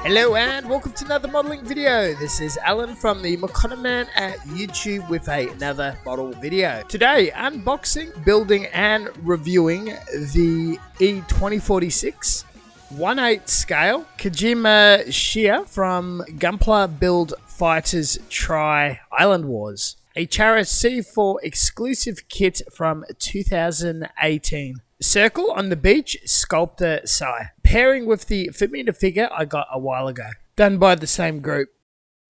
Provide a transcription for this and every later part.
Hello and welcome to another modelling video. This is Alan from the Man at YouTube with another model video. Today, unboxing, building and reviewing the E2046 1/8 scale Kijima Shia from Gunpla Build Fighters Try Island Wars. A Chara C4 exclusive kit from 2018. Circle on the beach, sculptor Sai. Pairing with the Tamiya figure I got a while ago. Done by the same group.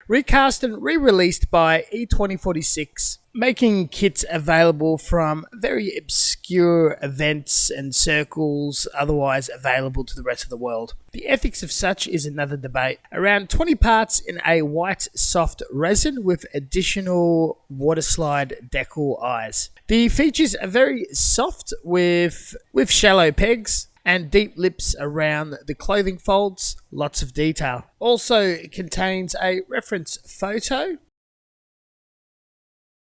Recast and re-released by E2046, making kits available from very obscure events and circles otherwise available to the rest of the world. The ethics of such is another debate. Around 20 parts in a white soft resin with additional water slide decal eyes. The features are very soft with shallow pegs and deep lips around the clothing folds, lots of detail. Also contains a reference photo,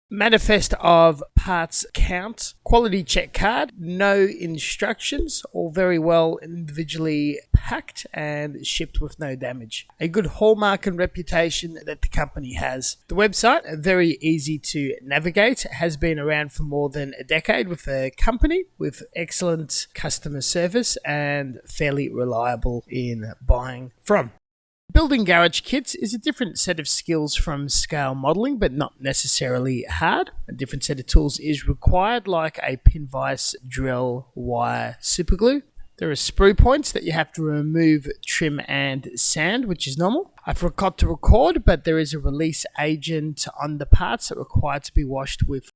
manifest of parts count, quality check card, no instructions, all very well individually packed and shipped with no damage. A good hallmark and reputation that the company has. The website, very easy to navigate, has been around for more than a decade with a company with excellent customer service and fairly reliable in buying from. Building garage kits is a different set of skills from scale modelling, but not necessarily hard. A different set of tools is required, like a pin vise, drill, wire, superglue. There are sprue points that you have to remove, trim and sand, which is normal. I forgot to record, but there is a release agent on the parts that require to be washed with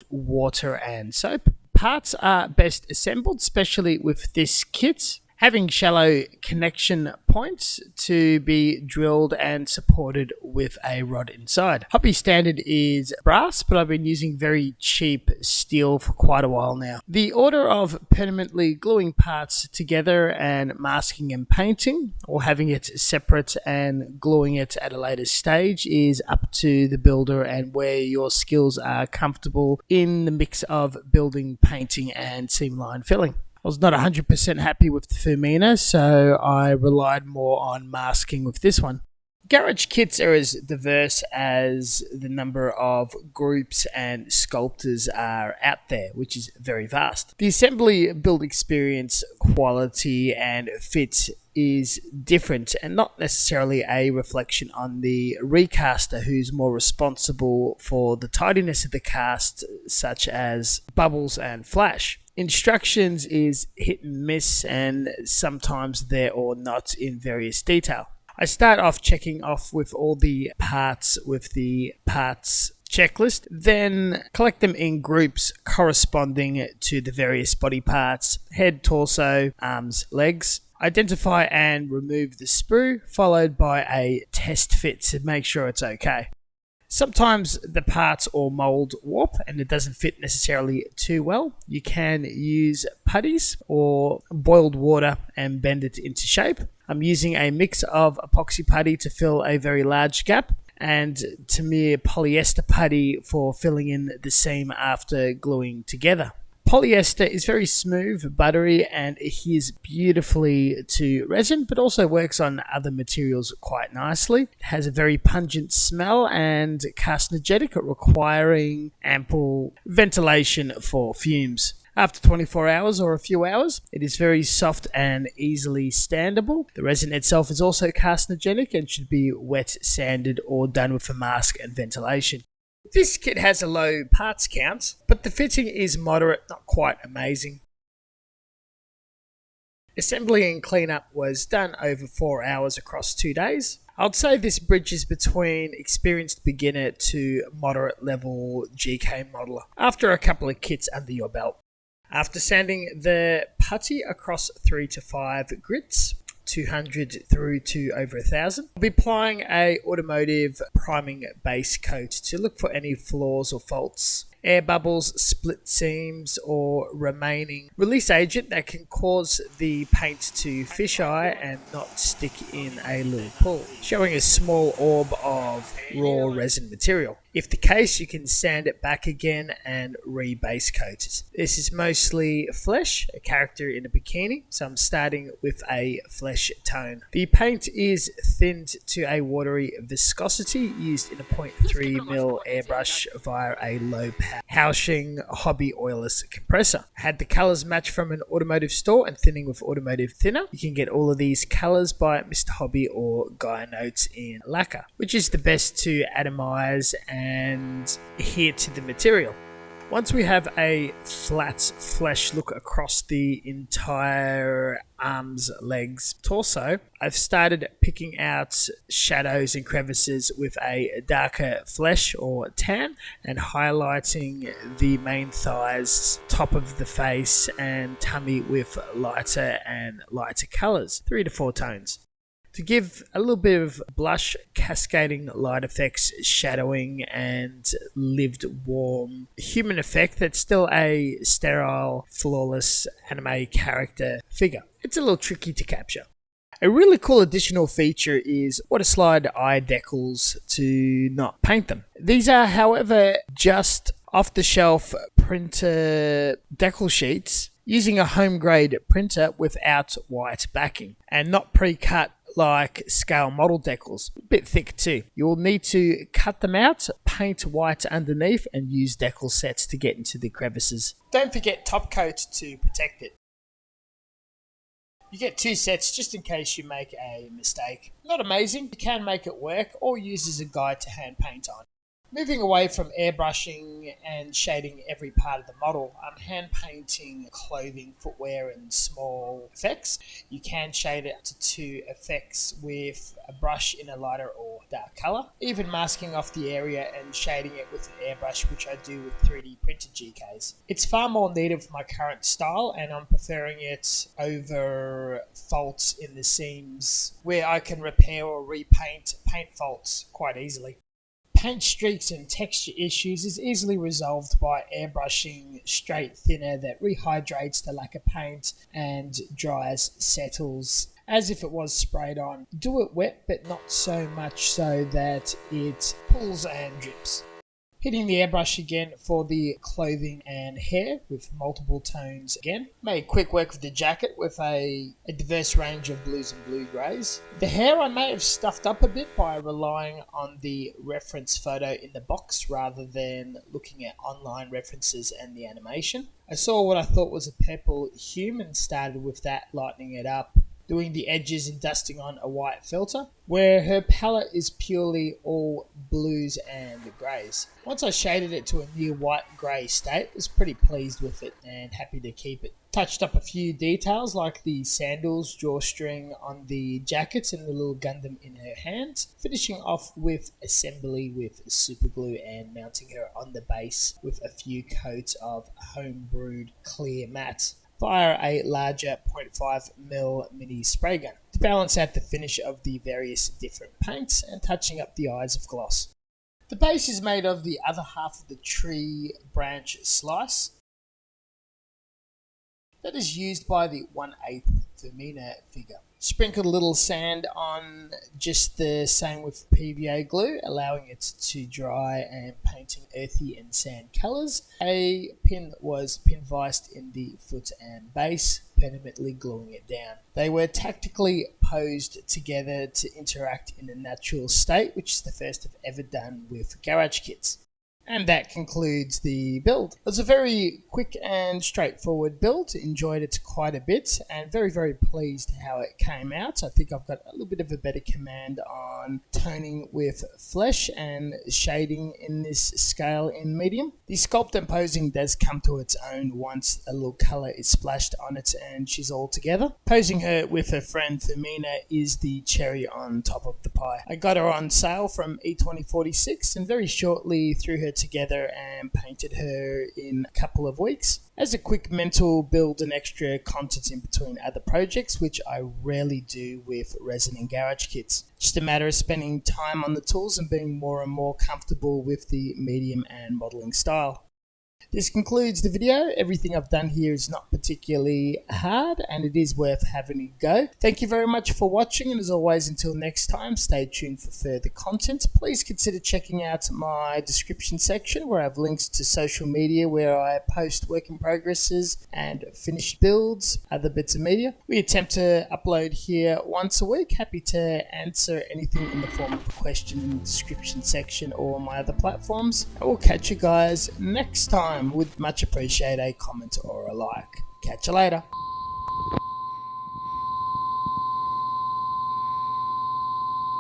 water and soap. Parts are best assembled, especially with this kit, having shallow connection points to be drilled and supported with a rod inside. Hobby standard is brass, but I've been using very cheap steel for quite a while now. The order of permanently gluing parts together and masking and painting, or having it separate and gluing it at a later stage, is up to the builder and where your skills are comfortable in the mix of building, painting and seam line filling. I was not 100% happy with the Tamiya, so I relied more on masking with this one. Garage kits are as diverse as the number of groups and sculptors are out there, which is very vast. The assembly build experience, quality and fit is different and not necessarily a reflection on the recaster, who's more responsible for the tidiness of the cast, such as bubbles and flash. Instructions is hit and miss and sometimes there or not in various detail. I start off checking off with all the parts with the parts checklist, then collect them in groups corresponding to the various body parts, head, torso, arms, legs. Identify and remove the sprue, followed by a test fit to make sure it's okay. Sometimes the parts or mold warp and it doesn't fit necessarily too well. You can use putties or boiled water and bend it into shape. I'm using a mix of epoxy putty to fill a very large gap and Tamiya polyester putty for filling in the seam after gluing together. Polyester is very smooth, buttery, and adheres beautifully to resin, but also works on other materials quite nicely. It has a very pungent smell and carcinogenic, requiring ample ventilation for fumes. After 24 hours or a few hours, it is very soft and easily standable. The resin itself is also carcinogenic and should be wet, sanded, or done with a mask and ventilation. This kit has a low parts count, but the fitting is moderate, not quite amazing. Assembly and cleanup was done over 4 hours across 2 days. I'd say this bridges between experienced beginner to moderate level GK modeler after a couple of kits under your belt. After sanding the putty across 3 to 5 grits, 200 through to over 1,000. I'll be applying a automotive priming base coat to look for any flaws or faults Air bubbles, split seams, or remaining release agent that can cause the paint to fisheye and not stick in a little pool, showing a small orb of raw resin material. If the case, you can sand it back again and re-base coat it. This is mostly flesh, a character in a bikini, so I'm starting with a flesh tone. The paint is thinned to a watery viscosity used in a 0.3mm airbrush via a low power Houshing hobby oilless compressor. Had the colours match from an automotive store and thinning with automotive thinner. You can get all of these colours by Mr. Hobby or Guy Notes in lacquer, which is the best to atomize and adhere to the material. Once we have a flat flesh look across the entire arms, legs, torso, I've started picking out shadows and crevices with a darker flesh or tan and highlighting the main thighs, top of the face and tummy with lighter and lighter colours, 3 to 4 tones. To give a little bit of blush, cascading light effects, shadowing, and lived warm human effect that's still a sterile, flawless anime character figure. It's a little tricky to capture. A really cool additional feature is water slide eye decals to not paint them. These are, however, just off-the-shelf printer decal sheets using a home-grade printer without white backing and not pre-cut like scale model decals. A bit thick too. You will need to cut them out, paint white underneath and use decal sets to get into the crevices. Don't forget top coat to protect it. You get 2 sets just in case you make a mistake. Not amazing, you can make it work or use as a guide to hand paint on. Moving away from airbrushing and shading every part of the model, I'm hand painting clothing, footwear and small effects. You can shade it to 2 effects with a brush in a lighter or dark colour, even masking off the area and shading it with an airbrush, which I do with 3D printed GKs. It's far more needed for my current style and I'm preferring it over faults in the seams where I can repair or repaint paint faults quite easily. Paint streaks and texture issues is easily resolved by airbrushing straight thinner that rehydrates the lacquer paint and dries, settles as if it was sprayed on. Do it wet but not so much so that it pulls and drips. Hitting the airbrush again for the clothing and hair with multiple tones again. Made quick work of the jacket with a diverse range of blues and blue greys. The hair I may have stuffed up a bit by relying on the reference photo in the box rather than looking at online references and the animation. I saw what I thought was a purple hue and started with that, lightening it up, doing the edges and dusting on a white filter, where her palette is purely all blues and greys. Once I shaded it to a near white grey state, was pretty pleased with it and happy to keep it. Touched up a few details like the sandals, drawstring on the jackets and the little Gundam in her hands, finishing off with assembly with super glue and mounting her on the base with a few coats of home brewed clear matte via a larger 0.5mm mini spray gun to balance out the finish of the various different paints and touching up the eyes of gloss. The base is made of the other half of the tree branch slice that is used by the 1/8 Tamiya figure. Sprinkled a little sand on just the same with PVA glue, allowing it to dry and painting earthy and sand colours. A pin was pin viced in the foot and base, permanently gluing it down. They were tactically posed together to interact in a natural state, which is the first I've ever done with garage kits. And that concludes the build. It was a very quick and straightforward build. Enjoyed it quite a bit and very, very pleased how it came out. I think I've got a little bit of a better command on toning with flesh and shading in this scale in medium. The sculpt and posing does come to its own once a little colour is splashed on it and she's all together. Posing her with her friend Femina is the cherry on top of the pie. I got her on sale from E2046 and very shortly threw her together and painted her in a couple of weeks. As a quick mental build and extra content in between other projects, which I rarely do with resin and garage kits. Just a matter of spending time on the tools and being more and more comfortable with the medium and modelling style. This concludes the video. Everything I've done here is not particularly hard and it is worth having a go. Thank you very much for watching, and as always, until next time, stay tuned for further content. Please consider checking out my description section where I have links to social media where I post work in progresses and finished builds, other bits of media. We attempt to upload here once a week. Happy to answer anything in the form of a question in the description section or my other platforms. I will catch you guys next time. Would much appreciate a comment or a like. Catch you later.